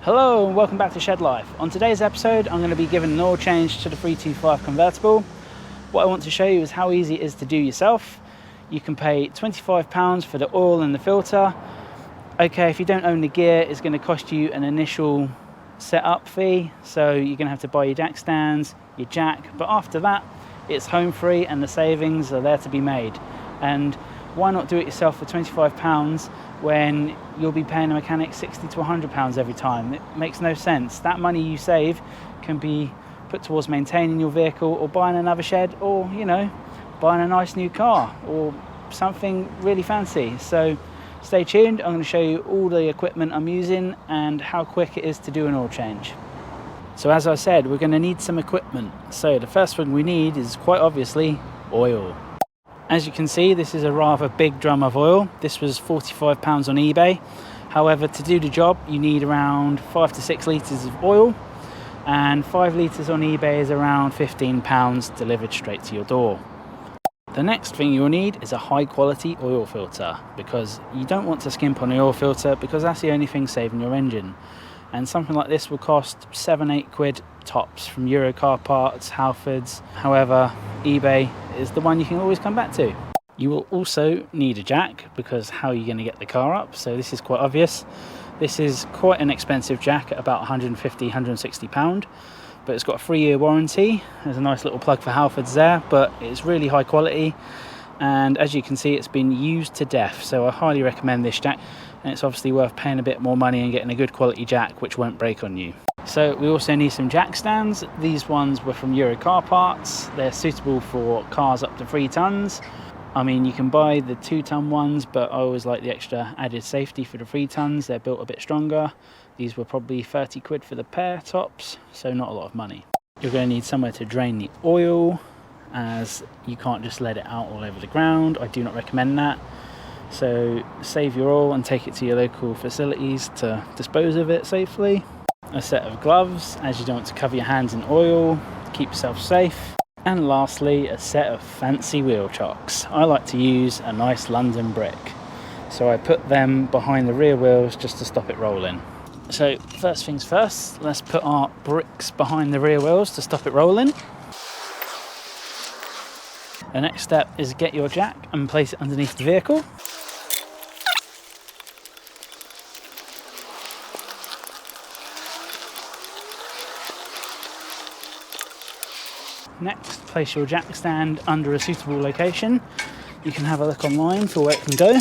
Hello and welcome back to ShedLife. On today's episode I'm going to be giving an oil change to the 325 convertible. What I want to show you is how easy it is to do yourself. You can pay £25 for the oil and the filter. Okay, if you don't own the gear, it's going to cost you an initial setup fee, so you're going to have to buy your jack stands, your jack, but after that it's home free and the savings are there to be made. And why not do it yourself for £25 when you'll be paying a mechanic £60 to £100 every time? It makes no sense. That money you save can be put towards maintaining your vehicle or buying another shed, or buying a nice new car or something really fancy. So stay tuned. I'm going to show you all the equipment I'm using and how quick it is to do an oil change. So as I said, we're going to need some equipment. So the first thing we need is quite obviously oil. As you can see, this is a rather big drum of oil. This was £45 on eBay. However, to do the job, you need around 5 to 6 litres of oil, and 5 litres on eBay is around £15 delivered straight to your door. The next thing you'll need is a high quality oil filter, because you don't want to skimp on the oil filter, because that's the only thing saving your engine. And something like this will cost £7-8 tops from Euro Car Parts, Halfords. However, eBay is the one you can always come back to. You will also need a jack, because how are you going to get the car up? So this is quite obvious. This is quite an expensive jack at about £150–160, but it's got a 3-year warranty. There's a nice little plug for Halfords there, but it's really high quality, and as you can see, it's been used to death, so I highly recommend this jack. And it's obviously worth paying a bit more money and getting a good quality jack which won't break on you. So we also need some jack stands. These ones were from Euro Car Parts. They're suitable for cars up to 3 tons. I mean, you can buy the 2-ton ones, but I always like the extra added safety for the 3 tons. They're built a bit stronger. These were probably £30 for the pair tops, so not a lot of money. You're going to need somewhere to drain the oil, as you can't just let it out all over the ground. I do not recommend that. So save your oil and take it to your local facilities to dispose of it safely. A set of gloves, as you don't want to cover your hands in oil to keep yourself safe. And lastly, a set of fancy wheel chocks. I like to use a nice London brick, so I put them behind the rear wheels just to stop it rolling. So first things first, let's put our bricks behind the rear wheels to stop it rolling. The next step is get your jack and place it underneath the vehicle. Next, place your jack stand under a suitable location. You can have a look online for where it can go.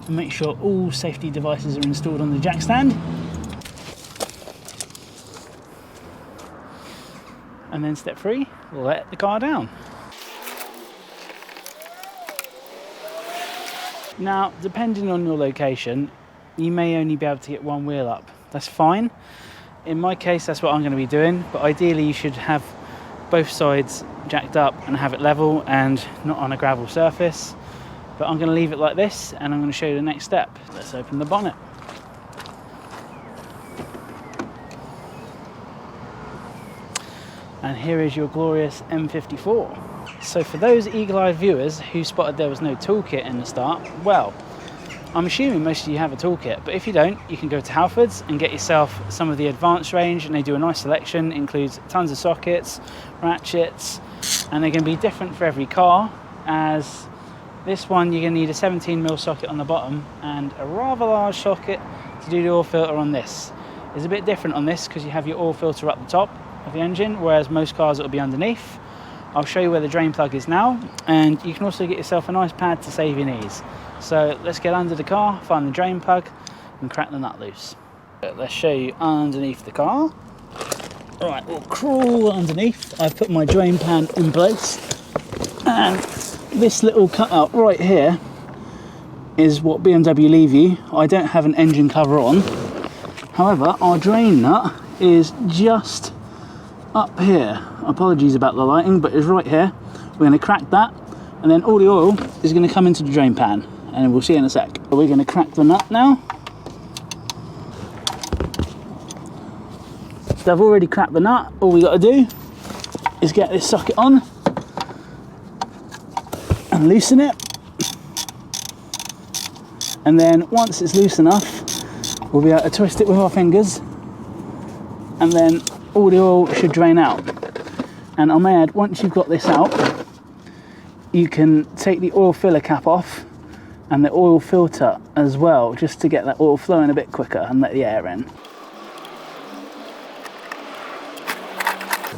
And make sure all safety devices are installed on the jack stand. And then step 3, let the car down. Now, depending on your location, you may only be able to get one wheel up. That's fine. In my case, that's what I'm going to be doing, but ideally you should have both sides jacked up and have it level and not on a gravel surface. But I'm going to leave it like this, and I'm going to show you the next step. Let's open the bonnet. And here is your glorious M54. So for those eagle-eyed viewers who spotted there was no toolkit in the start, well, I'm assuming most of you have a toolkit, but if you don't, you can go to Halfords and get yourself some of the advanced range, and they do a nice selection. It includes tons of sockets, ratchets, and they're going to be different for every car. As this one, you're going to need a 17mm socket on the bottom and a rather large socket to do the oil filter on this. It's a bit different on this because you have your oil filter up the top of the engine, whereas most cars it will be underneath. I'll show you where the drain plug is now, and you can also get yourself a nice pad to save your knees. So let's get under the car, find the drain plug and crack the nut loose. Let's show you underneath the car. Right, we'll crawl underneath. I've put my drain pan in place, and this little cutout right here is what BMW leave you. I don't have an engine cover on. However, our drain nut is just up here. Apologies about the lighting, but it's right here. We're going to crack that, and then all the oil is going to come into the drain pan, and we'll see in a sec. We're going to crack the nut now. So I've already cracked the nut. All we got to do is get this socket on and loosen it, and then once it's loose enough, we'll be able to twist it with our fingers, and then all the oil should drain out. And I may add, once you've got this out, you can take the oil filler cap off and the oil filter as well, just to get that oil flowing a bit quicker and let the air in.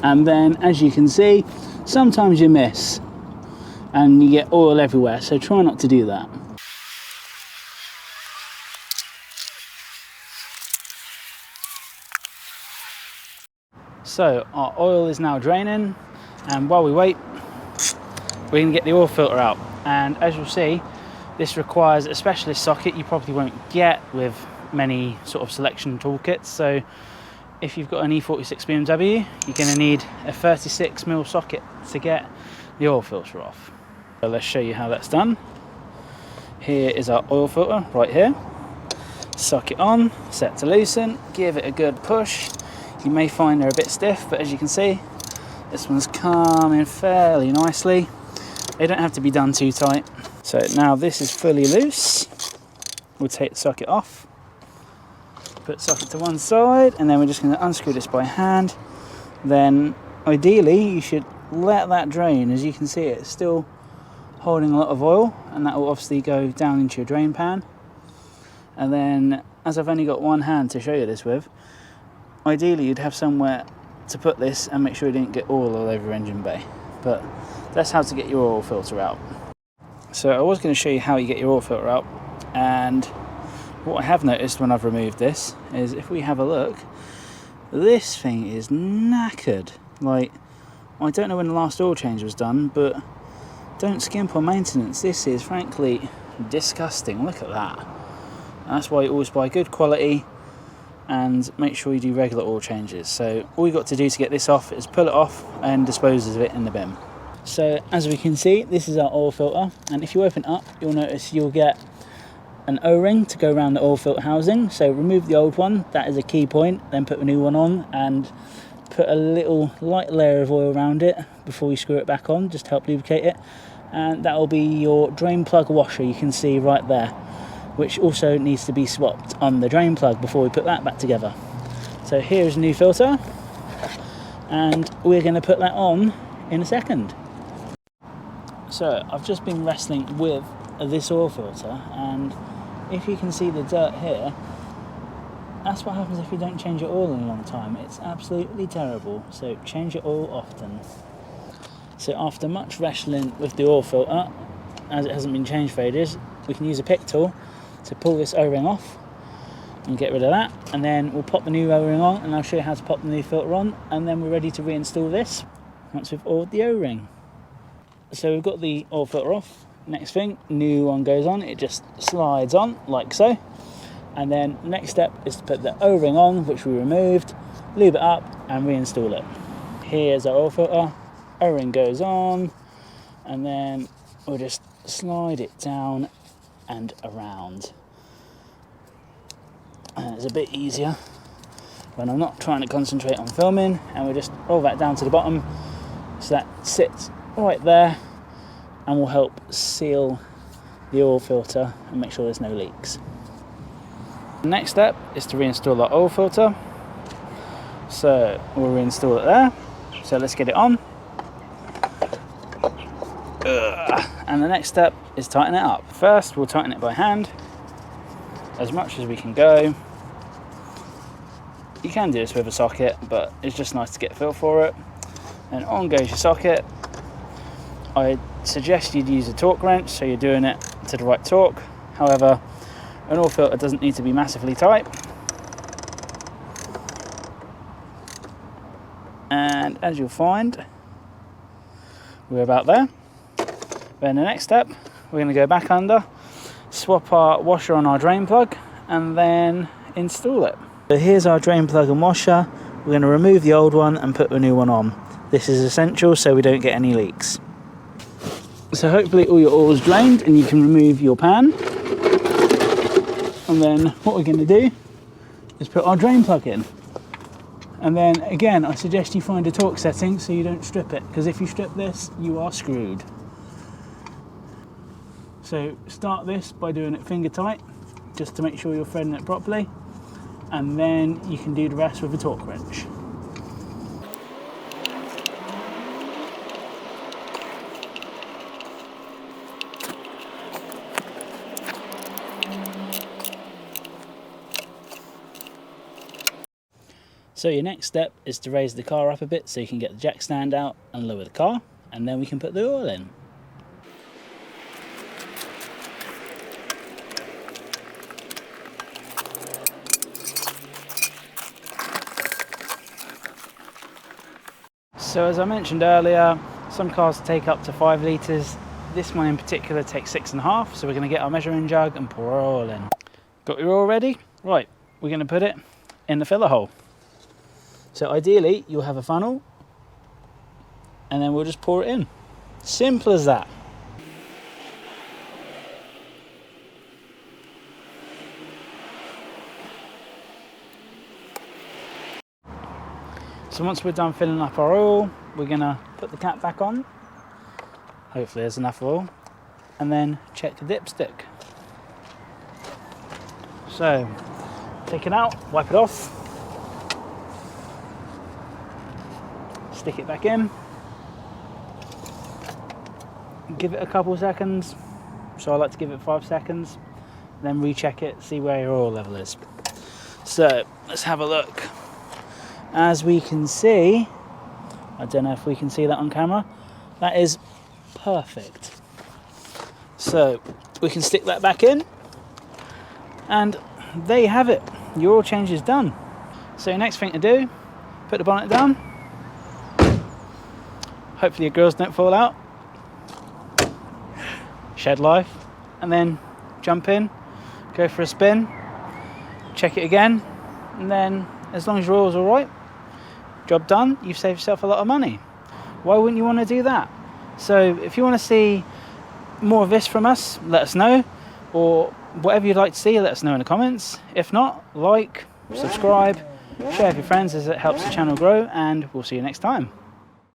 And then, as you can see, sometimes you miss and you get oil everywhere, so try not to do that. So our oil is now draining, and while we wait, we can get the oil filter out. And as you'll see, this requires a specialist socket you probably won't get with many sort of selection toolkits. So if you've got an E46 BMW, you're going to need a 36mm socket to get the oil filter off. So let's show you how that's done. Here is our oil filter right here. Socket on, set to loosen, give it a good push. You may find they're a bit stiff, but as you can see, this one's coming fairly nicely. They don't have to be done too tight. So now this is fully loose. We'll take the socket off, put the socket to one side, and then we're just going to unscrew this by hand. Then ideally you should let that drain. As you can see, it's still holding a lot of oil, and that will obviously go down into your drain pan. And then, as I've only got one hand to show you this with, ideally you'd have somewhere to put this and make sure you didn't get oil all over your engine bay. But that's how to get your oil filter out. So I was going to show you how you get your oil filter out, and what I have noticed when I've removed this is, if we have a look, this thing is knackered. Like, I don't know when the last oil change was done, but don't skimp on maintenance. This is frankly disgusting. Look at that. And that's why you always buy good quality and make sure you do regular oil changes. So all you've got to do to get this off is pull it off and dispose of it in the bin. So as we can see, this is our oil filter, and if you open it up, you'll notice you'll get an O-ring to go around the oil filter housing. So remove the old one, that is a key point, then put a new one on and put a little light layer of oil around it before you screw it back on, just to help lubricate it. And that will be your drain plug washer, you can see right there, which also needs to be swapped on the drain plug before we put that back together. So here's a new filter, and we're going to put that on in a second. So I've just been wrestling with this oil filter, and if you can see the dirt here, that's what happens if you don't change your oil in a long time. It's absolutely terrible, so change your oil often. So after much wrestling with the oil filter, as it hasn't been changed for ages, we can use a pick tool to pull this O-ring off and get rid of that, and then we'll pop the new O-ring on, and I'll show you how to pop the new filter on, and then we're ready to reinstall this once we've oiled the O-ring. So we've got the oil filter off. Next thing, new one goes on, it just slides on like so, and then next step is to put the O-ring on, which we removed, lube it up and reinstall it. Here's our oil filter, O-ring goes on, and then we'll just slide it down and around. And it's a bit easier when I'm not trying to concentrate on filming, and we'll just roll that down to the bottom so that sits right there and will help seal the oil filter and make sure there's no leaks. The next step is to reinstall our oil filter. So we'll reinstall it there. So let's get it on. And the next step is tighten it up. First we'll tighten it by hand as much as we can go. You can do this with a socket, but it's just nice to get a feel for it. And on goes your socket. I suggest you'd use a torque wrench so you're doing it to the right torque. However, an oil filter doesn't need to be massively tight. And as you'll find, we're about there. Then the next step, we're going to go back under, swap our washer on our drain plug, and then install it. So here's our drain plug and washer. We're going to remove the old one and put the new one on. This is essential so we don't get any leaks. So hopefully all your oil is drained and you can remove your pan. And then what we're going to do is put our drain plug in. And then again, I suggest you find a torque setting so you don't strip it, because if you strip this, you are screwed. So start this by doing it finger tight, just to make sure you're threading it properly. and then you can do the rest with a torque wrench. So your next step is to raise the car up a bit so you can get the jack stand out and lower the car, and then we can put the oil in. So as I mentioned earlier, some cars take up to 5 litres. This one in particular takes 6.5, so we're going to get our measuring jug and pour our oil in. Got your oil ready? Right, we're going to put it in the filler hole. So ideally you'll have a funnel, and then we'll just pour it in. Simple as that. So once we're done filling up our oil, we're gonna put the cap back on. Hopefully there's enough oil, and then check the dipstick. So take it out, wipe it off, stick it back in, give it a couple of seconds. So I like to give it 5 seconds, then recheck it, see where your oil level is. So let's have a look. As we can see, I don't know if we can see that on camera, that is perfect. So we can stick that back in, and there you have it. Your oil change is done. So next thing to do, put the bonnet down. Hopefully your grills don't fall out. ShedLife, and then jump in, go for a spin, check it again, and then as long as your oil's all right, job done, you've saved yourself a lot of money. Why wouldn't you want to do that? So if you want to see more of this from us, let us know, or whatever you'd like to see, let us know in the comments. If not, like, subscribe, share with your friends as it helps the channel grow, and we'll see you next time.